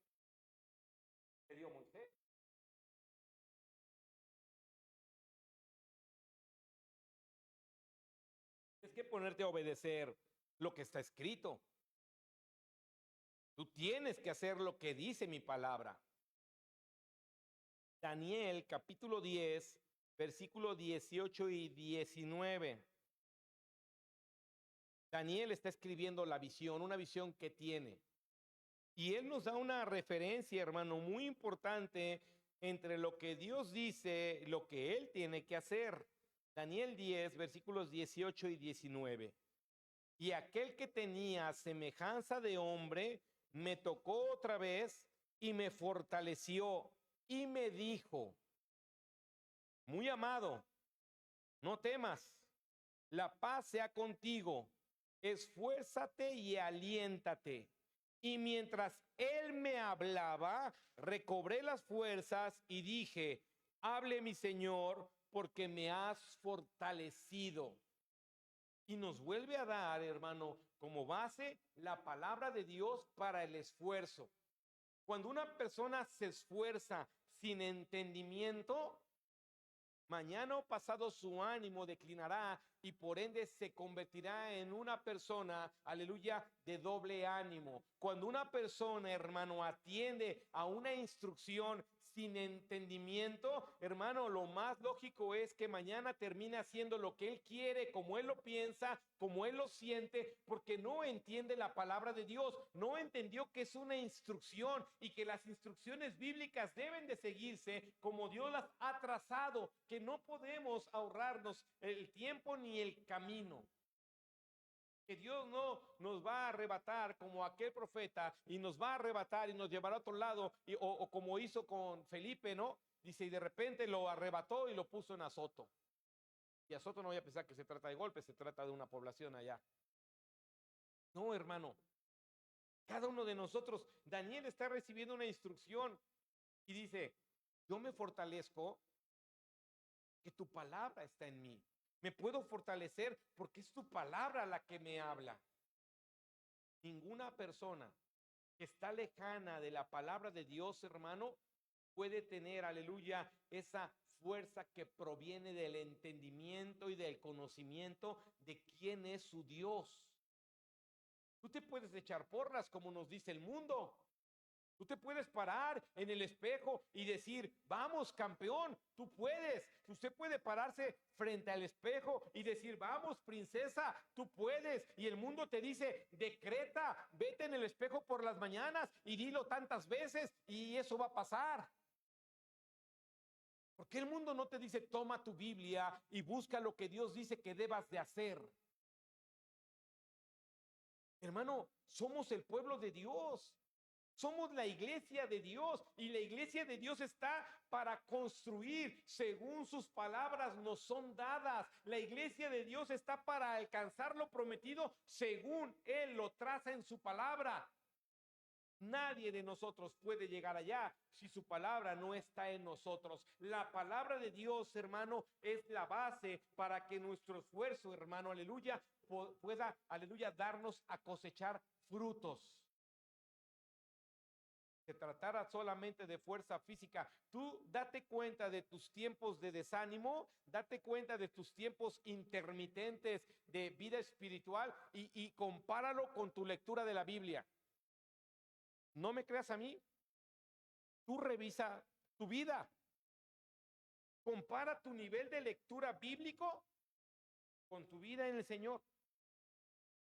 que dio Moisés. Tienes que ponerte a obedecer lo que está escrito. Tú tienes que hacer lo que dice mi palabra. Daniel capítulo 10, versículo 18 y 19. Daniel está escribiendo la visión, una visión que tiene. Y él nos da una referencia, hermano, muy importante entre lo que Dios dice y lo que él tiene que hacer. Daniel 10, versículos 18 y 19. Y aquel que tenía semejanza de hombre me tocó otra vez y me fortaleció y me dijo: muy amado, no temas, la paz sea contigo, esfuérzate y aliéntate. Y mientras él me hablaba, recobré las fuerzas y dije: hable mi Señor, porque me has fortalecido. Y nos vuelve a dar, hermano, como base la palabra de Dios para el esfuerzo. Cuando una persona se esfuerza sin entendimiento, mañana o pasado su ánimo declinará y por ende se convertirá en una persona, aleluya, de doble ánimo. Cuando una persona, hermano, atiende a una instrucción sin entendimiento, hermano, lo más lógico es que mañana termine haciendo lo que él quiere, como él lo piensa, como él lo siente, porque no entiende la palabra de Dios, no entendió que es una instrucción y que las instrucciones bíblicas deben de seguirse como Dios las ha trazado, que no podemos ahorrarnos el tiempo ni el camino. Que Dios no nos va a arrebatar como aquel profeta y nos va a arrebatar y nos llevará a otro lado, o como hizo con Felipe, ¿no? Dice, y de repente lo arrebató y lo puso en Azoto. Y Azoto no voy a pensar que se trata de golpes, se trata de una población allá. No, hermano. Cada uno de nosotros, Daniel está recibiendo una instrucción y dice: yo me fortalezco que tu palabra está en mí. Me puedo fortalecer porque es tu palabra la que me habla. Ninguna persona que está lejana de la palabra de Dios, hermano, puede tener, aleluya, esa fuerza que proviene del entendimiento y del conocimiento de quién es su Dios. Tú te puedes echar porras como nos dice el mundo. Tú te puedes parar en el espejo y decir, vamos, campeón, tú puedes. Usted puede pararse frente al espejo y decir, vamos, princesa, tú puedes. Y el mundo te dice, decreta, vete en el espejo por las mañanas y dilo tantas veces y eso va a pasar. ¿Por qué el mundo no te dice, toma tu Biblia y busca lo que Dios dice que debas de hacer? Hermano, somos el pueblo de Dios. Somos la iglesia de Dios y la iglesia de Dios está para construir según sus palabras nos son dadas. La iglesia de Dios está para alcanzar lo prometido según Él lo traza en su palabra. Nadie de nosotros puede llegar allá si su palabra no está en nosotros. La palabra de Dios, hermano, es la base para que nuestro esfuerzo, hermano, aleluya, pueda, aleluya, darnos a cosechar frutos. Se tratara solamente de fuerza física. Tú date cuenta de tus tiempos de desánimo, date cuenta de tus tiempos intermitentes de vida espiritual y compáralo con tu lectura de la Biblia. No me creas a mí, tú revisa tu vida. Compara tu nivel de lectura bíblico con tu vida en el Señor.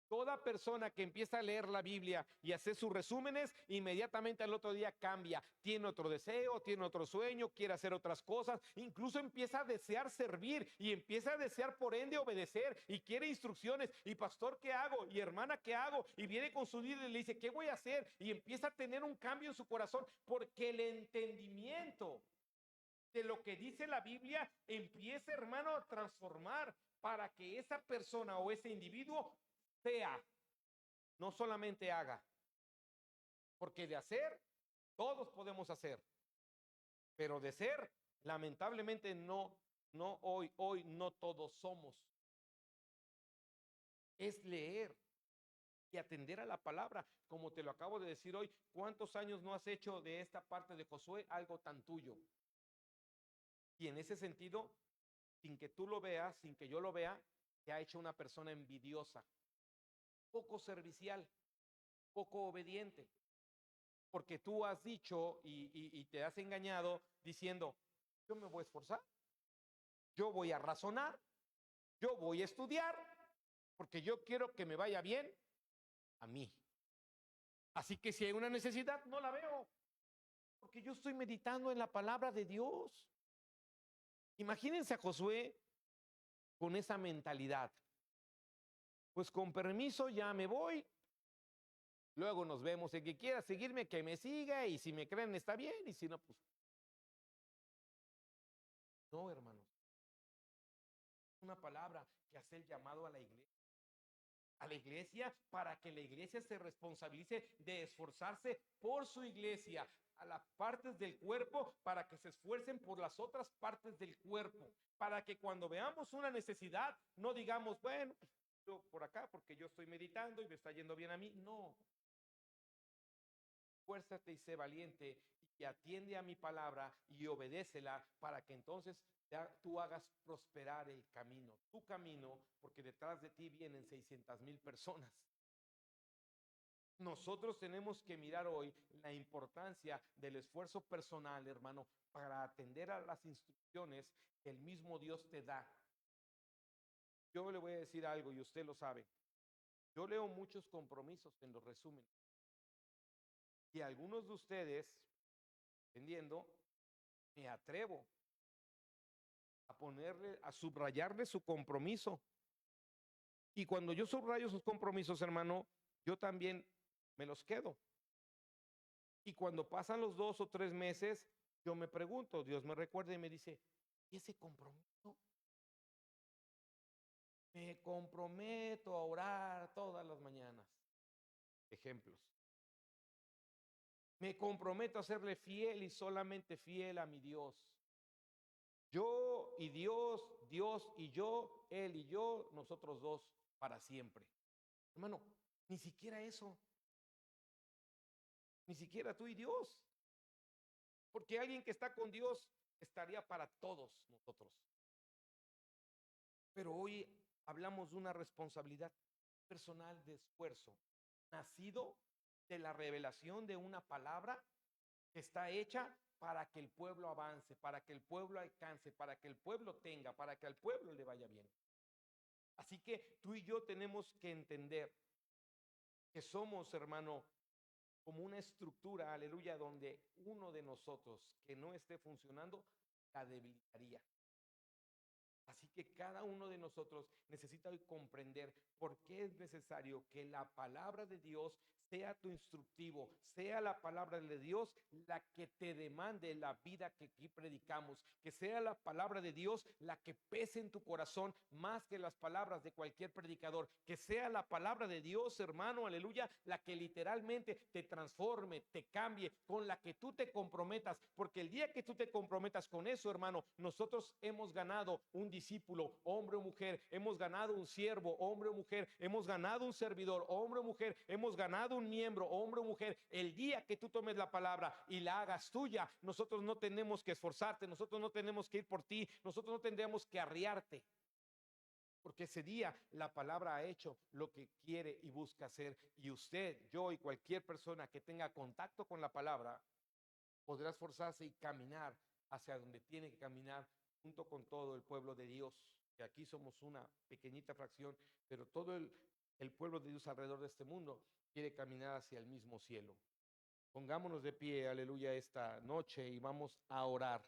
Toda persona que empieza a leer la Biblia y hacer sus resúmenes, inmediatamente al otro día cambia. Tiene otro deseo, tiene otro sueño, quiere hacer otras cosas. Incluso empieza a desear servir y empieza a desear por ende obedecer y quiere instrucciones. Y pastor, ¿qué hago? Y hermana, ¿qué hago? Y viene con su líder y le dice, ¿qué voy a hacer? Y empieza a tener un cambio en su corazón porque el entendimiento de lo que dice la Biblia empieza, hermano, a transformar para que esa persona o ese individuo sea, no solamente haga, porque de hacer, todos podemos hacer, pero de ser, lamentablemente hoy no todos somos. Es leer y atender a la palabra, como te lo acabo de decir hoy. ¿Cuántos años no has hecho de esta parte de Josué algo tan tuyo? Y en ese sentido, sin que tú lo veas, sin que yo lo vea, te ha hecho una persona envidiosa, poco servicial, poco obediente, porque tú has dicho y te has engañado diciendo, yo me voy a esforzar, yo voy a razonar, yo voy a estudiar, porque yo quiero que me vaya bien a mí. Así que si hay una necesidad, no la veo, porque yo estoy meditando en la palabra de Dios. Imagínense a Josué con esa mentalidad. Pues con permiso ya me voy. Luego nos vemos. El que quiera seguirme, que me siga. Y si me creen, está bien. Y si no, pues. No, hermanos. Una palabra que hace el llamado a la iglesia. A la iglesia para que la iglesia se responsabilice de esforzarse por su iglesia. A las partes del cuerpo para que se esfuercen por las otras partes del cuerpo. Para que cuando veamos una necesidad, no digamos, bueno, pues yo por acá porque yo estoy meditando y me está yendo bien a mí. No. Esfuérzate y sé valiente y atiende a mi palabra y obedécela para que entonces tú hagas prosperar el camino, tu camino, porque detrás de ti vienen 600,000 personas. Nosotros tenemos que mirar hoy la importancia del esfuerzo personal, hermano, para atender a las instrucciones que el mismo Dios te da. Yo le voy a decir algo y usted lo sabe. Yo leo muchos compromisos en los resúmenes. Y algunos de ustedes, entendiendo, me atrevo a subrayarle su compromiso. Y cuando yo subrayo sus compromisos, hermano, yo también me los quedo. Y cuando pasan los 2 o 3 meses, yo me pregunto, Dios me recuerda y me dice, ¿y ese compromiso? Me comprometo a orar todas las mañanas. Ejemplos. Me comprometo a serle fiel y solamente fiel a mi Dios. Yo y Dios, Dios y yo, Él y yo, nosotros dos para siempre. Hermano, ni siquiera eso. Ni siquiera tú y Dios. Porque alguien que está con Dios estaría para todos nosotros. Pero hoy hablamos de una responsabilidad personal de esfuerzo. nacido de la revelación de una palabra que está hecha para que el pueblo avance, para que el pueblo alcance, para que el pueblo tenga, para que al pueblo le vaya bien. Así que tú y yo tenemos que entender que somos, hermano, como una estructura, aleluya, donde uno de nosotros que no esté funcionando, la debilitaría. Así que cada uno de nosotros necesita hoy comprender por qué es necesario que la palabra de Dios sea tu instructivo, sea la palabra de Dios la que te demande la vida que aquí predicamos, que sea la palabra de Dios la que pese en tu corazón más que las palabras de cualquier predicador, que sea la palabra de Dios, hermano, aleluya, la que literalmente te transforme, te cambie, con la que tú te comprometas, porque el día que tú te comprometas con eso, hermano, nosotros hemos ganado un discípulo, hombre o mujer, hemos ganado un siervo, hombre o mujer, hemos ganado un servidor, hombre o mujer, hemos ganado un miembro, hombre o mujer. El día que tú tomes la palabra y la hagas tuya, nosotros no tenemos que esforzarte, nosotros no tenemos que ir por ti, nosotros no tendremos que arriarte, porque ese día la palabra ha hecho lo que quiere y busca hacer, y usted, yo y cualquier persona que tenga contacto con la palabra podrá esforzarse y caminar hacia donde tiene que caminar junto con todo el pueblo de Dios, que aquí somos una pequeñita fracción, pero todo el pueblo de Dios alrededor de este mundo quiere caminar hacia el mismo cielo. Pongámonos de pie, aleluya, esta noche y vamos a orar.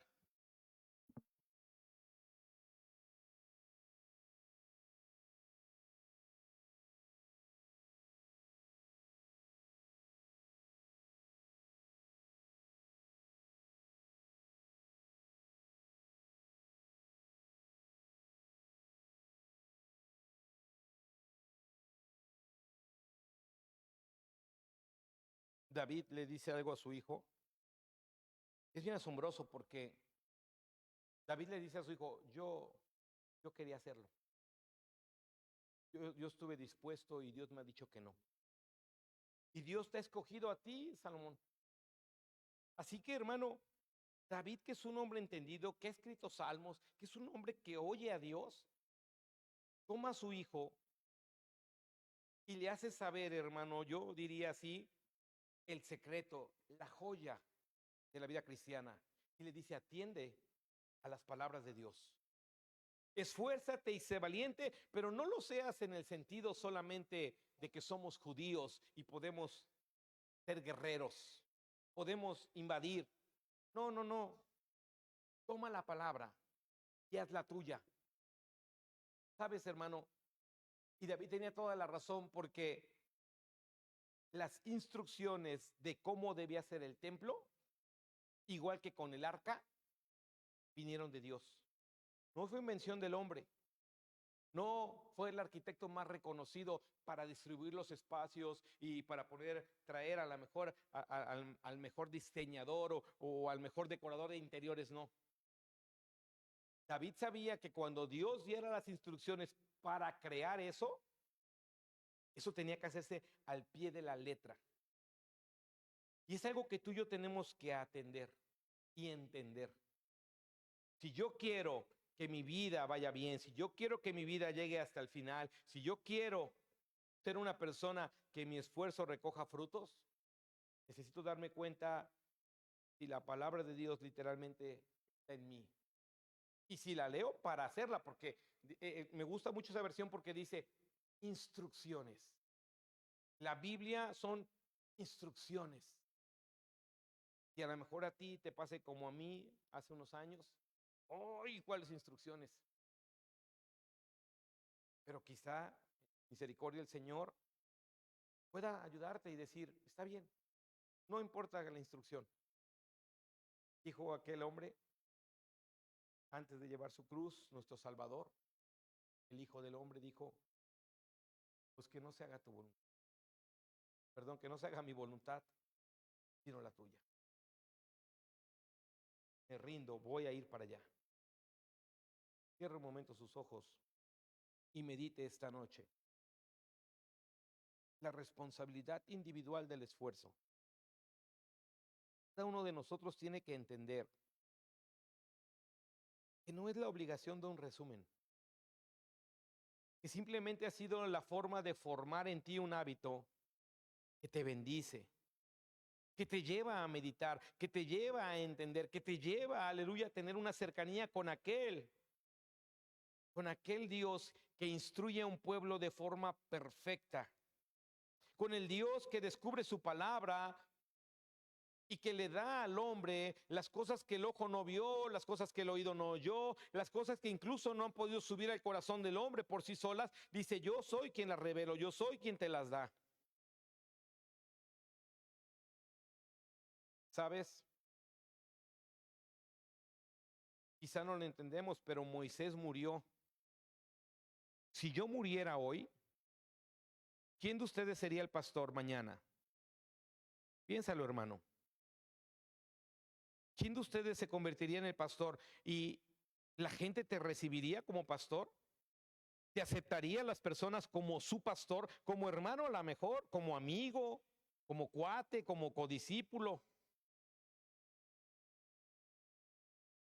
David le dice algo a su hijo. Es bien asombroso porque David le dice a su hijo, yo quería hacerlo. Yo estuve dispuesto y Dios me ha dicho que no. Y Dios te ha escogido a ti, Salomón. Así que, hermano, David, que es un hombre entendido, que ha escrito salmos, que es un hombre que oye a Dios, toma a su hijo y le hace saber, hermano, yo diría así, el secreto, la joya de la vida cristiana. Y le dice, atiende a las palabras de Dios. Esfuérzate y sé valiente, pero no lo seas en el sentido solamente de que somos judíos y podemos ser guerreros, podemos invadir. No, no, no. Toma la palabra y haz la tuya. Sabes, hermano, y David tenía toda la razón porque las instrucciones de cómo debía ser el templo, igual que con el arca, vinieron de Dios. No fue invención del hombre. No fue el arquitecto más reconocido para distribuir los espacios y para poder traer a la mejor, al mejor diseñador o al mejor decorador de interiores, no. David sabía que cuando Dios diera las instrucciones para crear eso, eso tenía que hacerse al pie de la letra. Y es algo que tú y yo tenemos que atender y entender. Si yo quiero que mi vida vaya bien, si yo quiero que mi vida llegue hasta el final, si yo quiero ser una persona que mi esfuerzo recoja frutos, necesito darme cuenta si la palabra de Dios literalmente está en mí. Y si la leo para hacerla, porque me gusta mucho esa versión porque dice instrucciones. La Biblia son instrucciones. Y a lo mejor a ti te pase como a mí hace unos años. ¡Ay! ¿Cuáles instrucciones? Pero quizá misericordia del Señor pueda ayudarte y decir, está bien, no importa la instrucción. Dijo aquel hombre, antes de llevar su cruz, nuestro Salvador, el Hijo del Hombre dijo, pues que no se haga tu voluntad. Perdón, que no se haga mi voluntad, sino la tuya. Me rindo, voy a ir para allá. Cierre un momento sus ojos y medite esta noche la responsabilidad individual del esfuerzo. Cada uno de nosotros tiene que entender que no es la obligación de un resumen, que simplemente ha sido la forma de formar en ti un hábito que te bendice, que te lleva a meditar, que te lleva a entender, que te lleva, aleluya, a tener una cercanía con aquel Dios que instruye a un pueblo de forma perfecta, con el Dios que descubre su palabra y que le da al hombre las cosas que el ojo no vio, las cosas que el oído no oyó, las cosas que incluso no han podido subir al corazón del hombre por sí solas. Dice, yo soy quien las revelo, yo soy quien te las da. ¿Sabes? Quizá no lo entendemos, pero Moisés murió. Si yo muriera hoy, ¿quién de ustedes sería el pastor mañana? Piénsalo, hermano. ¿Quién de ustedes se convertiría en el pastor y la gente te recibiría como pastor? ¿Te aceptaría las personas como su pastor, como hermano a lo mejor, como amigo, como cuate, como codiscípulo?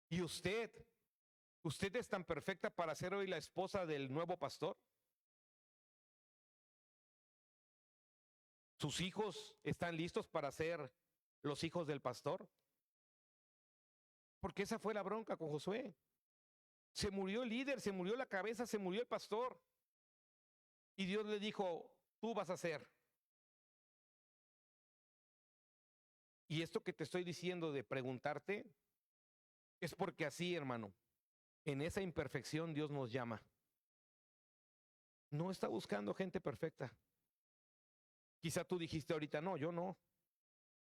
¿Y usted es tan perfecta para ser hoy la esposa del nuevo pastor? ¿Sus hijos están listos para ser los hijos del pastor? Porque esa fue la bronca con Josué. Se murió el líder, se murió la cabeza, se murió el pastor. Y Dios le dijo, tú vas a ser. Y esto que te estoy diciendo de preguntarte es porque así, hermano, en esa imperfección Dios nos llama. No está buscando gente perfecta. Quizá tú dijiste ahorita, no, yo no.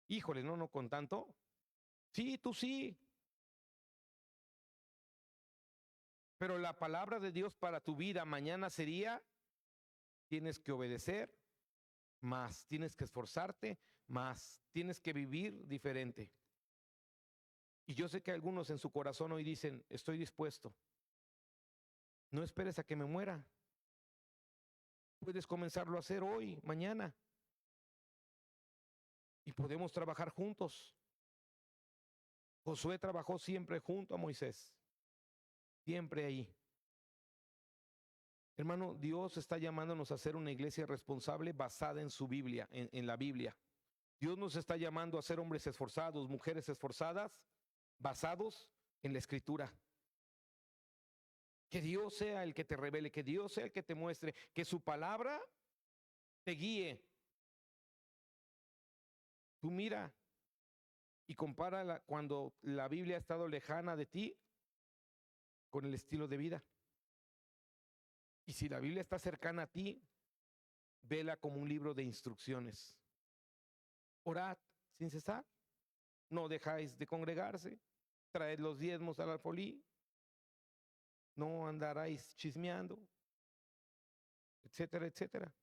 Híjole, no, con tanto. Sí, tú sí. Pero la palabra de Dios para tu vida mañana sería, tienes que obedecer más, tienes que esforzarte más, tienes que vivir diferente. Y yo sé que algunos en su corazón hoy dicen, estoy dispuesto. No esperes a que me muera. Puedes comenzarlo a hacer hoy, mañana. Y podemos trabajar juntos. Josué trabajó siempre junto a Moisés. Siempre ahí. Hermano, Dios está llamándonos a ser una iglesia responsable basada en su Biblia, en la Biblia. Dios nos está llamando a ser hombres esforzados, mujeres esforzadas, basados en la Escritura. Que Dios sea el que te revele, que Dios sea el que te muestre, que su palabra te guíe. Tú mira y compárala cuando la Biblia ha estado lejana de ti con el estilo de vida. Y si la Biblia está cercana a ti, vela como un libro de instrucciones. Orad sin cesar, no dejáis de congregarse, traed los diezmos al alfolí, no andaráis chismeando, etcétera, etcétera.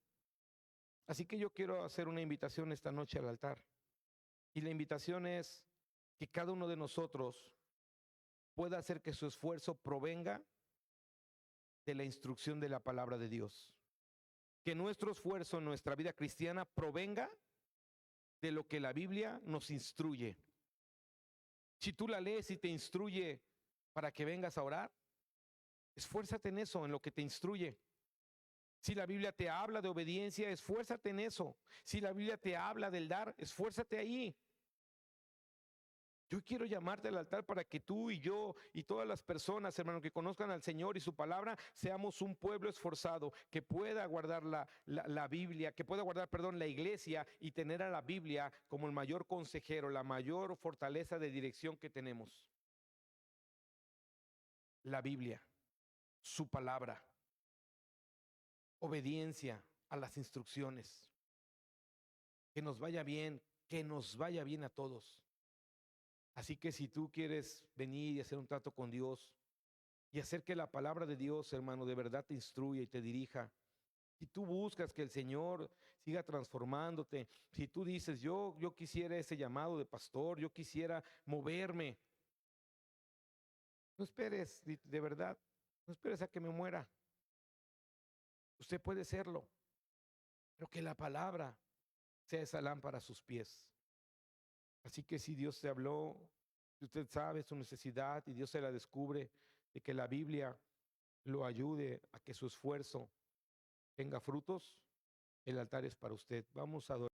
Así que yo quiero hacer una invitación esta noche al altar. Y la invitación es que cada uno de nosotros pueda hacer que su esfuerzo provenga de la instrucción de la palabra de Dios. Que nuestro esfuerzo en nuestra vida cristiana provenga de lo que la Biblia nos instruye. Si tú la lees y te instruye para que vengas a orar, esfuérzate en eso, en lo que te instruye. Si la Biblia te habla de obediencia, esfuérzate en eso. Si la Biblia te habla del dar, esfuérzate ahí. Yo quiero llamarte al altar para que tú y yo y todas las personas, hermano, que conozcan al Señor y su palabra, seamos un pueblo esforzado que pueda guardar la Biblia, que pueda guardar, perdón, la iglesia y tener a la Biblia como el mayor consejero, la mayor fortaleza de dirección que tenemos. La Biblia, su palabra, obediencia a las instrucciones. Que nos vaya bien, que nos vaya bien a todos. Así que si tú quieres venir y hacer un trato con Dios y hacer que la palabra de Dios, hermano, de verdad te instruya y te dirija, si tú buscas que el Señor siga transformándote, si tú dices, yo quisiera ese llamado de pastor, yo quisiera moverme, no esperes, de verdad, no esperes a que me muera. Usted puede serlo, pero que la palabra sea esa lámpara a sus pies. Así que si Dios te habló, si usted sabe su necesidad y Dios se la descubre, de que la Biblia lo ayude a que su esfuerzo tenga frutos, el altar es para usted. Vamos a adorar.